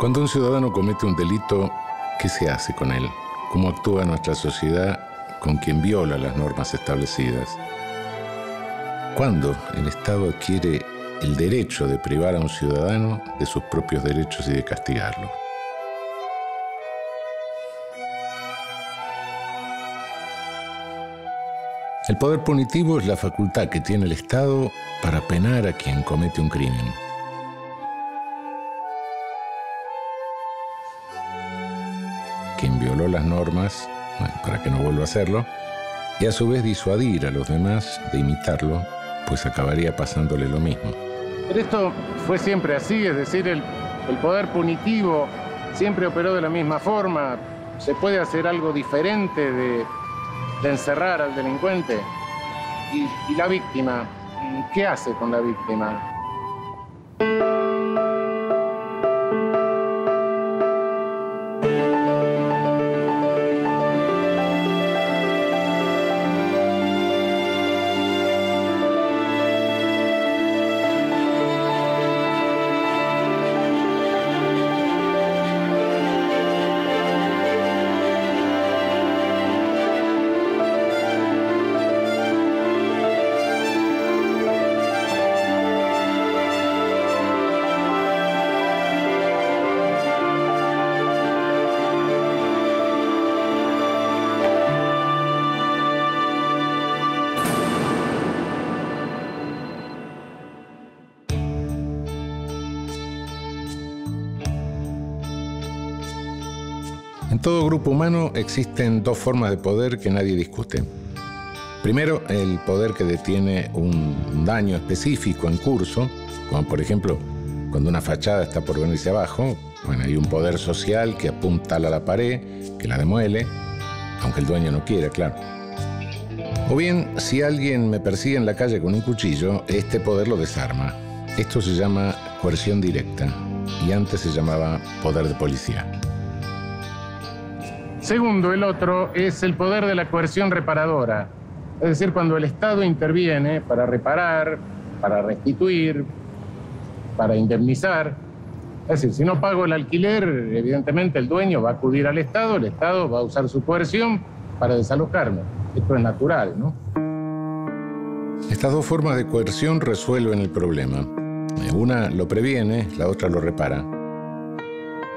Cuando un ciudadano comete un delito, ¿qué se hace con él? ¿Cómo actúa nuestra sociedad con quien viola las normas establecidas? ¿Cuándo el Estado adquiere el derecho de privar a un ciudadano de sus propios derechos y de castigarlo? El poder punitivo es la facultad que tiene el Estado para penar a quien comete un crimen. Quien violó las normas, para que no vuelva a hacerlo, y a su vez disuadir a los demás de imitarlo, pues acabaría pasándole lo mismo. Pero esto fue siempre así, es decir, el poder punitivo siempre operó de la misma forma. ¿Se puede hacer algo diferente de encerrar al delincuente? ¿Y la víctima? ¿Qué hace con la víctima? En todo grupo humano existen dos formas de poder que nadie discute. Primero, el poder que detiene un daño específico en curso, como por ejemplo, cuando una fachada está por venirse abajo, bueno, hay un poder social que apuntala a la pared, que la demuele, aunque el dueño no quiera, claro. O bien, si alguien me persigue en la calle con un cuchillo, este poder lo desarma. Esto se llama coerción directa y antes se llamaba poder de policía. Segundo, el otro es el poder de la coerción reparadora. Es decir, cuando el Estado interviene para reparar, para restituir, para indemnizar. Es decir, si no pago el alquiler, evidentemente el dueño va a acudir al Estado, el Estado va a usar su coerción para desalojarme. Esto es natural, ¿no? Estas dos formas de coerción resuelven el problema. Una lo previene, la otra lo repara.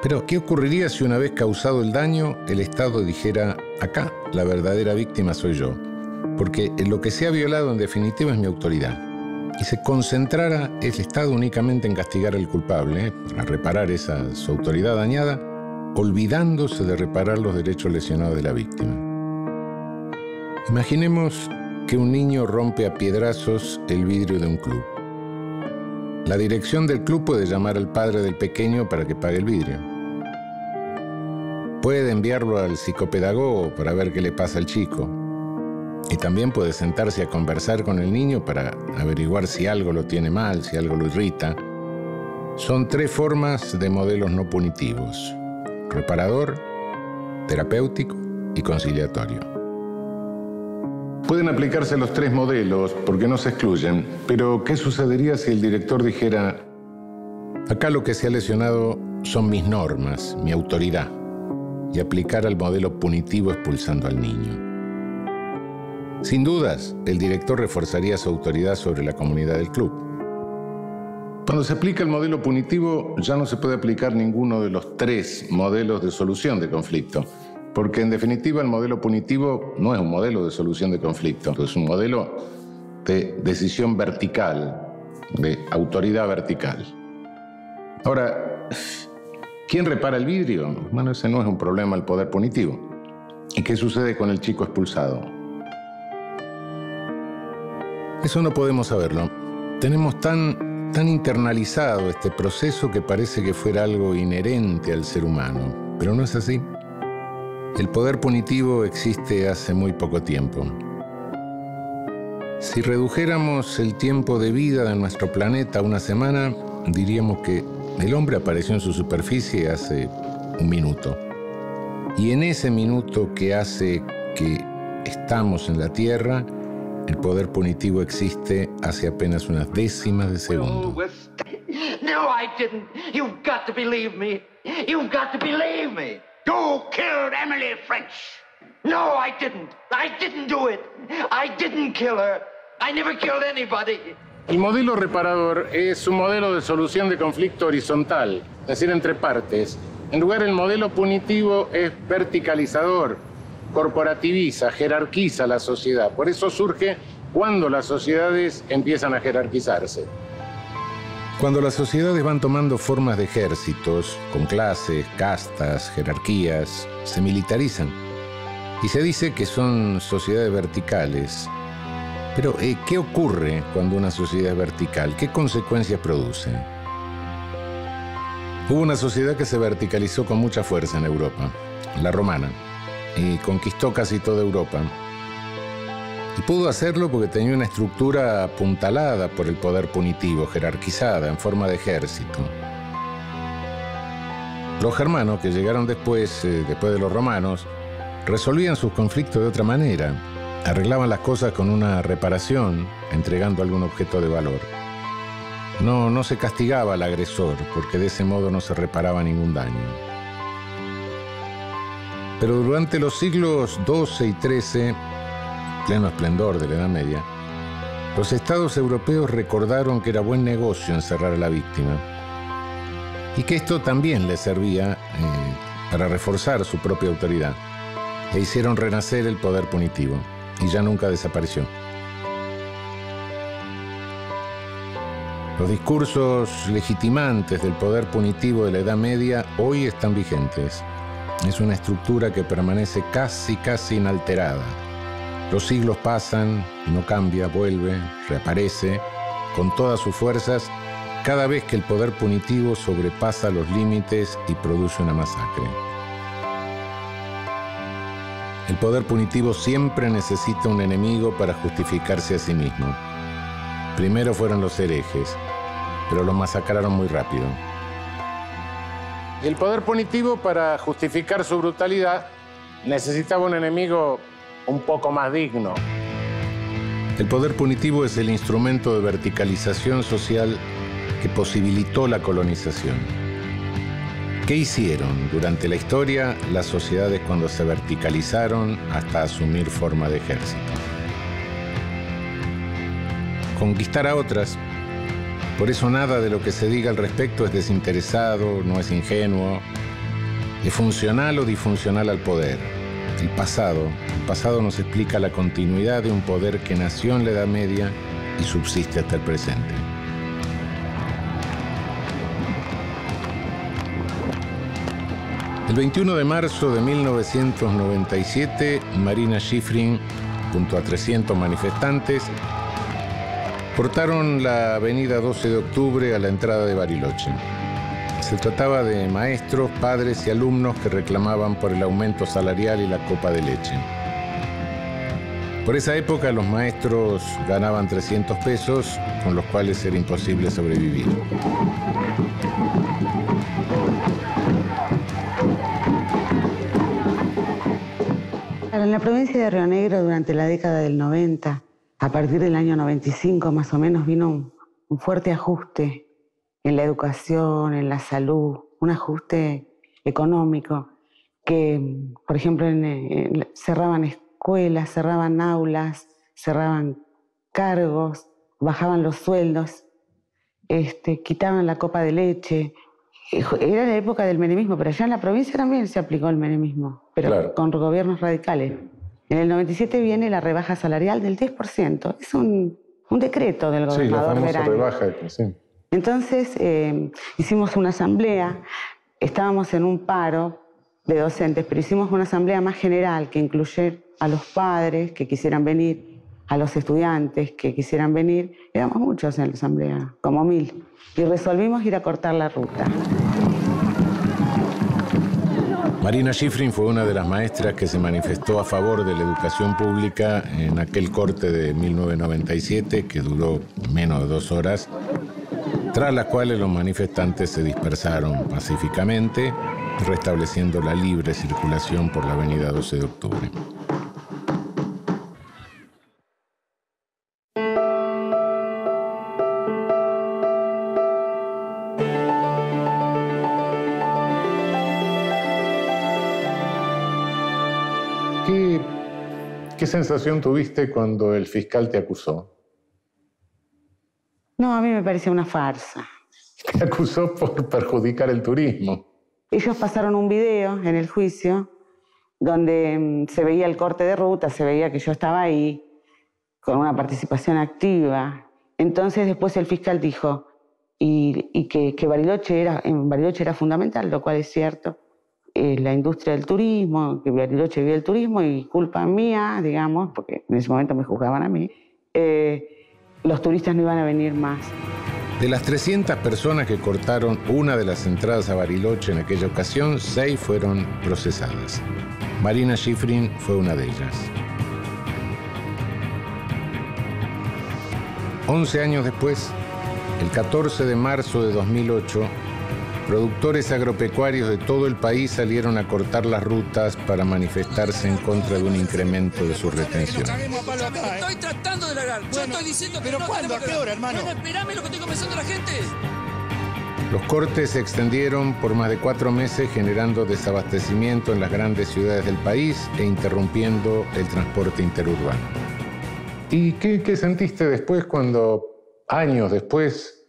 Pero, ¿qué ocurriría si una vez causado el daño, el Estado dijera, acá la verdadera víctima soy yo? Porque lo que se ha violado en definitiva es mi autoridad. Y se concentrara el Estado únicamente en castigar al culpable, para reparar su autoridad dañada, olvidándose de reparar los derechos lesionados de la víctima. Imaginemos que un niño rompe a piedrazos el vidrio de un club. La dirección del club puede llamar al padre del pequeño para que pague el vidrio. Puede enviarlo al psicopedagogo para ver qué le pasa al chico. Y también puede sentarse a conversar con el niño para averiguar si algo lo tiene mal, si algo lo irrita. Son tres formas de modelos no punitivos: reparador, terapéutico y conciliatorio. Pueden aplicarse los tres modelos porque no se excluyen, pero ¿qué sucedería si el director dijera, acá lo que se ha lesionado son mis normas, mi autoridad, y aplicara el modelo punitivo expulsando al niño? Sin dudas, el director reforzaría su autoridad sobre la comunidad del club. Cuando se aplica el modelo punitivo, ya no se puede aplicar ninguno de los tres modelos de solución de conflicto, porque en definitiva el modelo punitivo no es un modelo de solución de conflicto, es un modelo de decisión vertical, de autoridad vertical. Ahora, ¿quién repara el vidrio? Bueno, ese no es un problema del poder punitivo. ¿Y qué sucede con el chico expulsado? Eso no podemos saberlo. Tenemos tan internalizado este proceso que parece que fuera algo inherente al ser humano, pero no es así. El poder punitivo existe hace muy poco tiempo. Si redujéramos el tiempo de vida de nuestro planeta a una semana, diríamos que el hombre apareció en su superficie hace un minuto. Y en ese minuto que hace que estamos en la Tierra, el poder punitivo existe hace apenas unas décimas de segundo. No, I didn't. You've got to believe me. You've got to believe me. You killed Emily French. No, I didn't. I didn't do it. I didn't kill her. I never killed anybody. El modelo reparador es un modelo de solución de conflicto horizontal, es decir, entre partes. En lugar, el modelo punitivo es verticalizador, corporativiza, jerarquiza la sociedad. Por eso surge cuando las sociedades empiezan a jerarquizarse. Cuando las sociedades van tomando formas de ejércitos, con clases, castas, jerarquías, se militarizan. Y se dice que son sociedades verticales. Pero, ¿qué ocurre cuando una sociedad es vertical? ¿Qué consecuencias produce? Hubo una sociedad que se verticalizó con mucha fuerza en Europa, la romana, y conquistó casi toda Europa. Y pudo hacerlo porque tenía una estructura apuntalada por el poder punitivo, jerarquizada, en forma de ejército. Los germanos, que llegaron después de los romanos, resolvían sus conflictos de otra manera. Arreglaban las cosas con una reparación, entregando algún objeto de valor. No se castigaba al agresor, porque de ese modo no se reparaba ningún daño. Pero durante los siglos XII y XIII, pleno esplendor de la Edad Media, los estados europeos recordaron que era buen negocio encerrar a la víctima y que esto también les servía para reforzar su propia autoridad. E hicieron renacer el poder punitivo y ya nunca desapareció. Los discursos legitimantes del poder punitivo de la Edad Media hoy están vigentes. Es una estructura que permanece casi inalterada. Los siglos pasan y no cambia, vuelve, reaparece con todas sus fuerzas cada vez que el poder punitivo sobrepasa los límites y produce una masacre. El poder punitivo siempre necesita un enemigo para justificarse a sí mismo. Primero fueron los herejes, pero los masacraron muy rápido. Y el poder punitivo, para justificar su brutalidad, necesitaba un enemigo un poco más digno. El poder punitivo es el instrumento de verticalización social que posibilitó la colonización. ¿Qué hicieron durante la historia las sociedades cuando se verticalizaron hasta asumir forma de ejército? Conquistar a otras. Por eso nada de lo que se diga al respecto es desinteresado, no es ingenuo, es funcional o disfuncional al poder. El pasado nos explica la continuidad de un poder que nació en la Edad Media y subsiste hasta el presente. El 21 de marzo de 1997, Marina Shiffrin, junto a 300 manifestantes, cortaron la avenida 12 de octubre a la entrada de Bariloche. Se trataba de maestros, padres y alumnos que reclamaban por el aumento salarial y la copa de leche. Por esa época los maestros ganaban 300 pesos, con los cuales era imposible sobrevivir. En la provincia de Río Negro, durante la década del 90, a partir del año 95 más o menos, vino un fuerte ajuste en la educación, en la salud, un ajuste económico que, por ejemplo, cerraban escuelas, cerraban aulas, cerraban cargos, bajaban los sueldos, quitaban la copa de leche. Era la época del menemismo, pero allá en la provincia también se aplicó el menemismo, pero claro, con gobiernos radicales. En el 97 viene la rebaja salarial del 10%. Es un decreto del gobernador Verani. Sí, la famosa rebaja, sí. Entonces hicimos una asamblea, estábamos en un paro de docentes, pero hicimos una asamblea más general que incluye a los padres que quisieran venir, a los estudiantes que quisieran venir. Éramos muchos en la asamblea, como 1000. Y resolvimos ir a cortar la ruta. Marina Shiffrin fue una de las maestras que se manifestó a favor de la educación pública en aquel corte de 1997, que duró menos de 2 horas, tras las cuales los manifestantes se dispersaron pacíficamente, restableciendo la libre circulación por la avenida 12 de octubre. sensación tuviste cuando el fiscal te acusó? No, a mí me parecía una farsa. Te acusó por perjudicar el turismo. Ellos pasaron un video en el juicio donde se veía el corte de ruta, se veía que yo estaba ahí con una participación activa. Entonces después el fiscal dijo y que en Bariloche era fundamental, lo cual es cierto, la industria del turismo, que Bariloche vivía el turismo y culpa mía, digamos, porque en ese momento me juzgaban a mí, los turistas no iban a venir más. De las 300 personas que cortaron una de las entradas a Bariloche en aquella ocasión, 6 fueron procesadas. Marina Shiffrin fue una de ellas. 11 años después, el 14 de marzo de 2008, productores agropecuarios de todo el país salieron a cortar las rutas para manifestarse en contra de un incremento de sus retenciones. Estoy tratando de largar. Yo estoy diciendo que ¿Pero no. cuándo? ¿A qué hora, hermano? Bueno, esperame lo que estoy conversando a la gente. Los cortes se extendieron por más de 4 meses, generando desabastecimiento en las grandes ciudades del país e interrumpiendo el transporte interurbano. ¿Y qué sentiste después cuando, años después,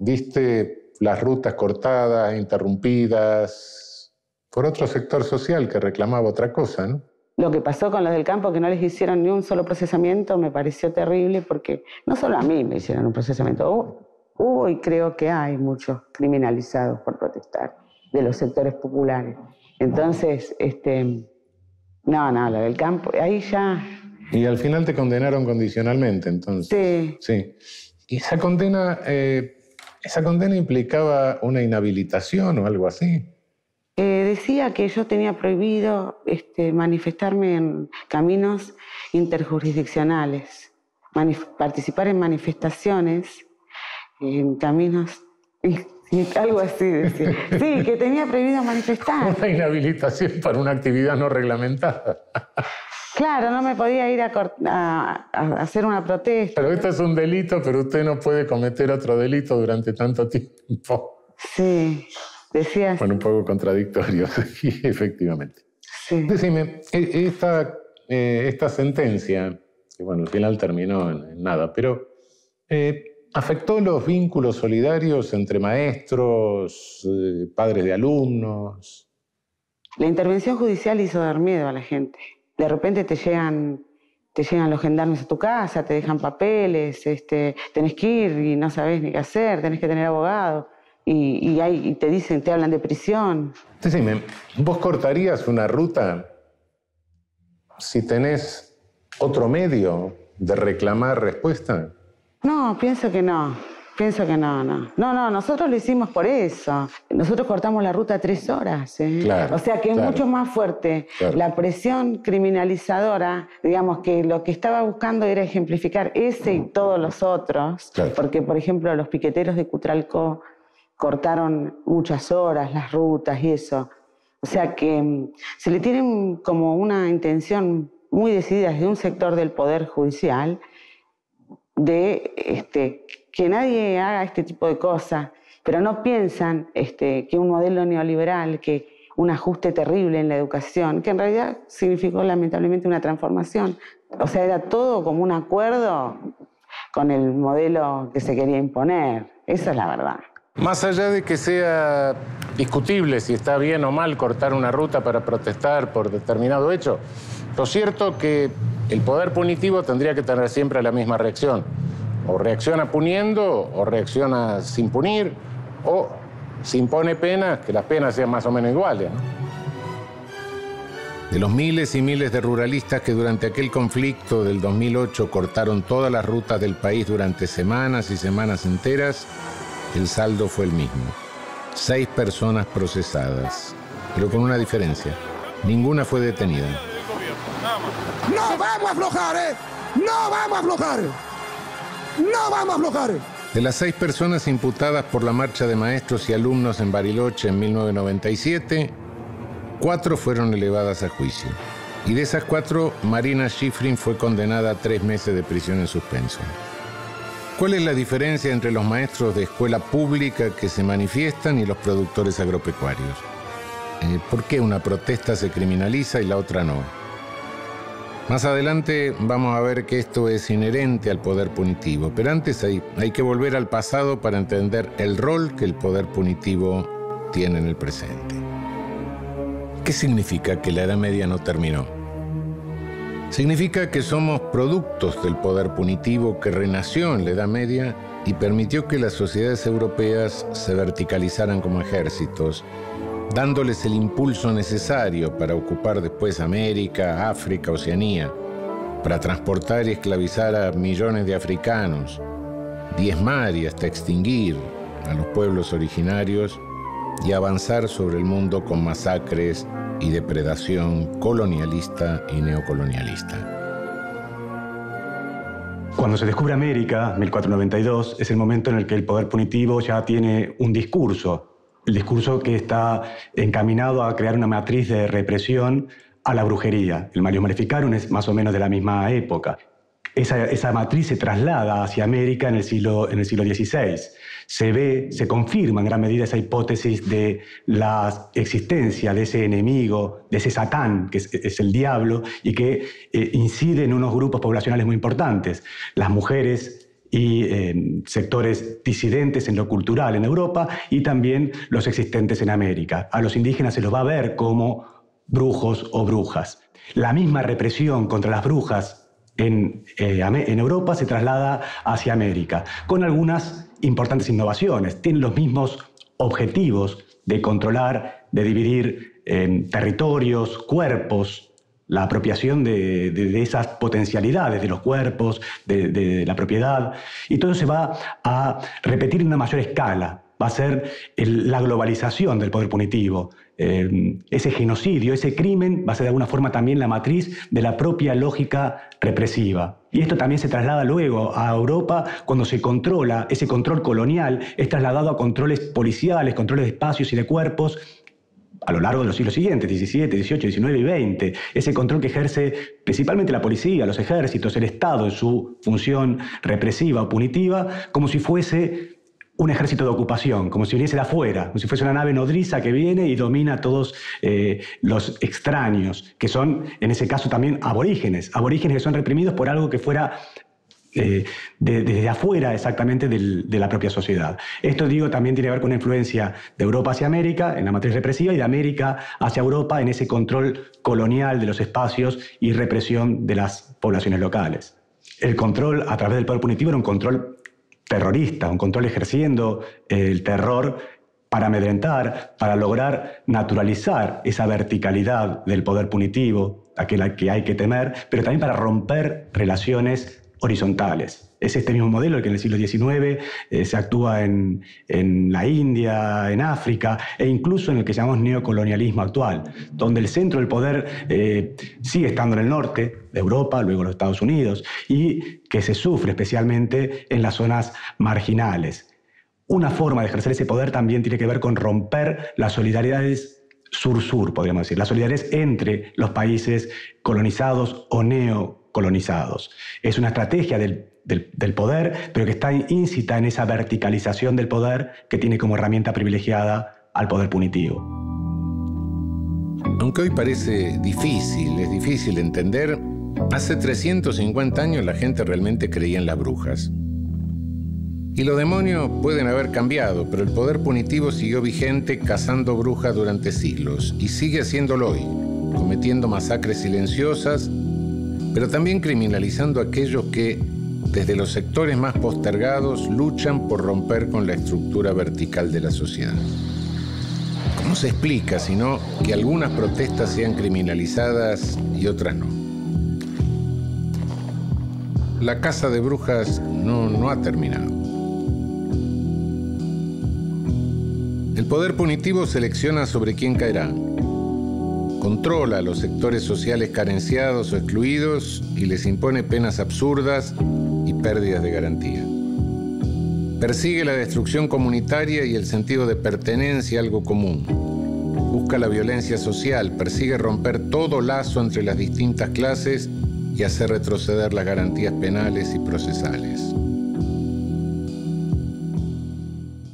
viste las rutas cortadas, interrumpidas por otro sector social que reclamaba otra cosa, ¿no? Lo que pasó con los del campo, que no les hicieron ni un solo procesamiento, me pareció terrible porque no solo a mí me hicieron un procesamiento. Hubo y creo que hay muchos criminalizados por protestar de los sectores populares. Entonces, lo del campo, ahí ya... Y al final te condenaron condicionalmente, entonces. Sí. ¿Y esa condena implicaba una inhabilitación o algo así? Decía que yo tenía prohibido manifestarme en caminos interjurisdiccionales, participar en manifestaciones en caminos, algo así decía. Sí, que tenía prohibido manifestar. Una inhabilitación para una actividad no reglamentada. Claro, no me podía ir a hacer una protesta. Pero esto es un delito, pero usted no puede cometer otro delito durante tanto tiempo. Sí, decías. Bueno, un poco contradictorio, sí, efectivamente. Sí. Decime, esta sentencia, que bueno, al final terminó en nada, pero ¿afectó los vínculos solidarios entre maestros, padres de alumnos? La intervención judicial hizo dar miedo a la gente. De repente te llegan los gendarmes a tu casa, te dejan papeles, tenés que ir y no sabés ni qué hacer, tenés que tener abogado. Y te dicen, te hablan de prisión. Decime, ¿vos cortarías una ruta si tenés otro medio de reclamar respuesta? No, pienso que no. No, nosotros lo hicimos por eso. Nosotros cortamos la ruta 3 horas. Claro, o sea que es mucho más fuerte. Claro. La presión criminalizadora, digamos que lo que estaba buscando era ejemplificar ese y todos los otros. Claro. Porque, por ejemplo, los piqueteros de Cutralcó cortaron muchas horas las rutas y eso. O sea que se le tiene como una intención muy decidida desde un sector del Poder Judicial de que nadie haga este tipo de cosas, pero no piensan que un modelo neoliberal, que un ajuste terrible en la educación, que en realidad significó lamentablemente una transformación. O sea, era todo como un acuerdo con el modelo que se quería imponer. Esa es la verdad. Más allá de que sea discutible si está bien o mal cortar una ruta para protestar por determinado hecho, lo cierto es que el poder punitivo tendría que tener siempre la misma reacción. O reacciona puniendo, o reacciona sin punir, o si impone penas, que las penas sean más o menos iguales, ¿no? De los miles y miles de ruralistas que durante aquel conflicto del 2008 cortaron todas las rutas del país durante semanas y semanas enteras, el saldo fue el mismo. 6 personas procesadas, pero con una diferencia. Ninguna fue detenida. ¡No vamos a aflojar, ¡No vamos a aflojar! ¡No vamos a aflojar! De las 6 personas imputadas por la marcha de maestros y alumnos en Bariloche en 1997, 4 fueron elevadas a juicio. Y de esas 4, Marina Shiffrin fue condenada a 3 meses de prisión en suspenso. ¿Cuál es la diferencia entre los maestros de escuela pública que se manifiestan y los productores agropecuarios? ¿Por qué una protesta se criminaliza y la otra no? Más adelante vamos a ver que esto es inherente al poder punitivo, pero antes hay que volver al pasado para entender el rol que el poder punitivo tiene en el presente. ¿Qué significa que la Edad Media no terminó? Significa que somos productos del poder punitivo que renació en la Edad Media y permitió que las sociedades europeas se verticalizaran como ejércitos, dándoles el impulso necesario para ocupar después América, África, Oceanía, para transportar y esclavizar a millones de africanos, diezmar y hasta extinguir a los pueblos originarios y avanzar sobre el mundo con masacres y depredación colonialista y neocolonialista. Cuando se descubre América, 1492, es el momento en el que el poder punitivo ya tiene un discurso. El discurso que está encaminado a crear una matriz de represión a la brujería. El Malius Maleficarum es más o menos de la misma época. Esa matriz se traslada hacia América en el siglo XVI. Se confirma en gran medida esa hipótesis de la existencia de ese enemigo, de ese Satán, que es el diablo, y que incide en unos grupos poblacionales muy importantes. Las mujeres y sectores disidentes en lo cultural en Europa y también los existentes en América. A los indígenas se los va a ver como brujos o brujas. La misma represión contra las brujas en Europa se traslada hacia América, con algunas importantes innovaciones. Tienen los mismos objetivos de controlar, de dividir territorios, cuerpos, la apropiación de esas potencialidades de los cuerpos, de la propiedad, y todo se va a repetir en una mayor escala. Va a ser la globalización del poder punitivo. Ese genocidio, ese crimen, va a ser de alguna forma también la matriz de la propia lógica represiva. Y esto también se traslada luego a Europa cuando se controla, ese control colonial es trasladado a controles policiales, controles de espacios y de cuerpos, a lo largo de los siglos siguientes, XVII, XVIII, XIX y XX, ese control que ejerce principalmente la policía, los ejércitos, el Estado en su función represiva o punitiva, como si fuese un ejército de ocupación, como si viniese de afuera, como si fuese una nave nodriza que viene y domina a todos los extraños, que son, en ese caso, también aborígenes que son reprimidos por algo que fuera desde afuera exactamente de la propia sociedad. Esto, digo, también tiene que ver con una influencia de Europa hacia América, en la matriz represiva, y de América hacia Europa, en ese control colonial de los espacios y represión de las poblaciones locales. El control a través del poder punitivo era un control terrorista, un control ejerciendo el terror para amedrentar, para lograr naturalizar esa verticalidad del poder punitivo, aquella que hay que temer, pero también para romper relaciones horizontales. Es este mismo modelo el que en el siglo XIX se actúa en la India, en África, e incluso en el que llamamos neocolonialismo actual, donde el centro del poder sigue estando en el norte de Europa, luego en los Estados Unidos, y que se sufre especialmente en las zonas marginales. Una forma de ejercer ese poder también tiene que ver con romper las solidaridades sur-sur, podríamos decir, las solidaridades entre los países colonizados o neocolonizados. Es una estrategia del poder, pero que está íncita en esa verticalización del poder que tiene como herramienta privilegiada al poder punitivo. Aunque hoy parece es difícil entender, hace 350 años la gente realmente creía en las brujas. Y los demonios pueden haber cambiado, pero el poder punitivo siguió vigente cazando brujas durante siglos y sigue haciéndolo hoy, cometiendo masacres silenciosas, pero también criminalizando a aquellos que, desde los sectores más postergados, luchan por romper con la estructura vertical de la sociedad. ¿Cómo se explica, sino que algunas protestas sean criminalizadas y otras no? La caza de brujas no ha terminado. El poder punitivo selecciona sobre quién caerá. Controla a los sectores sociales carenciados o excluidos y les impone penas absurdas y pérdidas de garantía. Persigue la destrucción comunitaria y el sentido de pertenencia a algo común. Busca la violencia social, persigue romper todo lazo entre las distintas clases y hacer retroceder las garantías penales y procesales.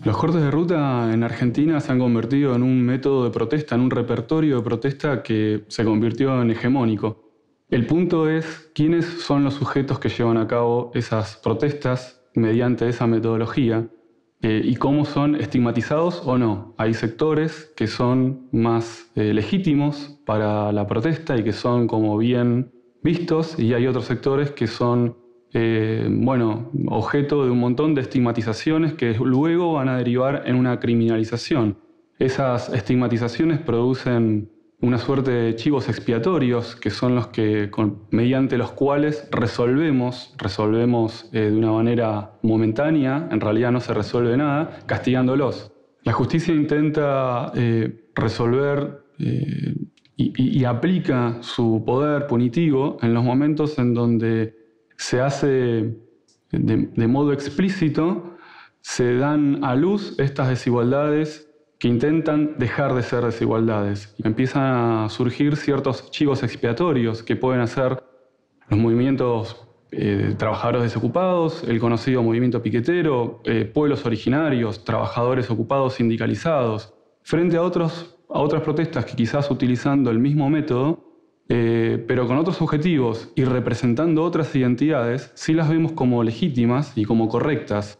Los cortes de ruta en Argentina se han convertido en un método de protesta, en un repertorio de protesta que se convirtió en hegemónico. El punto es quiénes son los sujetos que llevan a cabo esas protestas mediante esa metodología y cómo son estigmatizados o no. Hay sectores que son más legítimos para la protesta y que son como bien vistos, y hay otros sectores que son objeto de un montón de estigmatizaciones que luego van a derivar en una criminalización. Esas estigmatizaciones producen una suerte de chivos expiatorios, que son los que, mediante los cuales resolvemos de una manera momentánea, en realidad no se resuelve nada, castigándolos. La justicia intenta resolver y aplica su poder punitivo en los momentos en donde se hace de modo explícito, se dan a luz estas desigualdades que intentan dejar de ser desigualdades. Y empiezan a surgir ciertos chivos expiatorios que pueden hacer los movimientos trabajadores desocupados, el conocido movimiento piquetero, pueblos originarios, trabajadores ocupados sindicalizados, frente a otras protestas que quizás utilizando el mismo método, pero con otros objetivos y representando otras identidades, sí las vemos como legítimas y como correctas.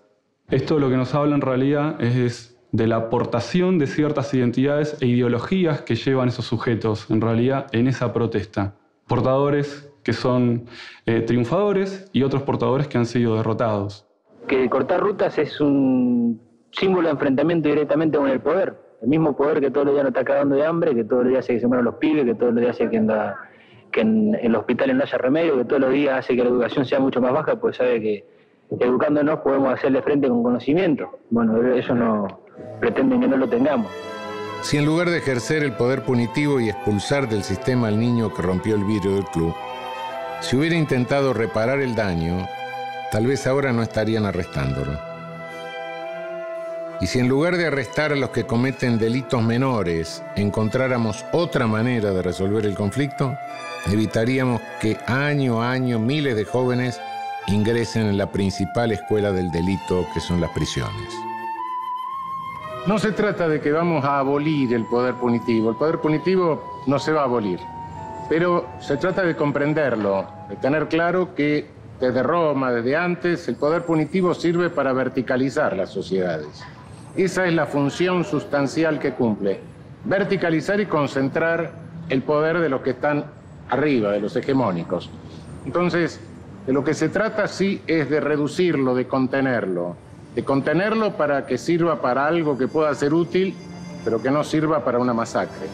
Esto lo que nos habla en realidad es de la aportación de ciertas identidades e ideologías que llevan esos sujetos, en realidad, en esa protesta. Portadores que son triunfadores y otros portadores que han sido derrotados. Que cortar rutas es un símbolo de enfrentamiento directamente con el poder. El mismo poder que todos los días nos está cagando de hambre, que todos los días hace que se mueran los pibes, que todos los días hace que en el hospital no haya remedio, que todos los días hace que la educación sea mucho más baja, pues sabe que educándonos podemos hacerle frente con conocimiento. Bueno, eso no pretenden que no lo tengamos. Si en lugar de ejercer el poder punitivo y expulsar del sistema al niño que rompió el vidrio del club, se hubiera intentado reparar el daño, tal vez ahora no estarían arrestándolo. Y si en lugar de arrestar a los que cometen delitos menores, encontráramos otra manera de resolver el conflicto, evitaríamos que año a año miles de jóvenes ingresen en la principal escuela del delito, que son las prisiones. No se trata de que vamos a abolir el poder punitivo. El poder punitivo no se va a abolir. Pero se trata de comprenderlo, de tener claro que desde Roma, desde antes, el poder punitivo sirve para verticalizar las sociedades. Esa es la función sustancial que cumple. Verticalizar y concentrar el poder de los que están arriba, de los hegemónicos. Entonces, de lo que se trata sí es de reducirlo, de contenerlo para que sirva para algo que pueda ser útil, pero que no sirva para una masacre.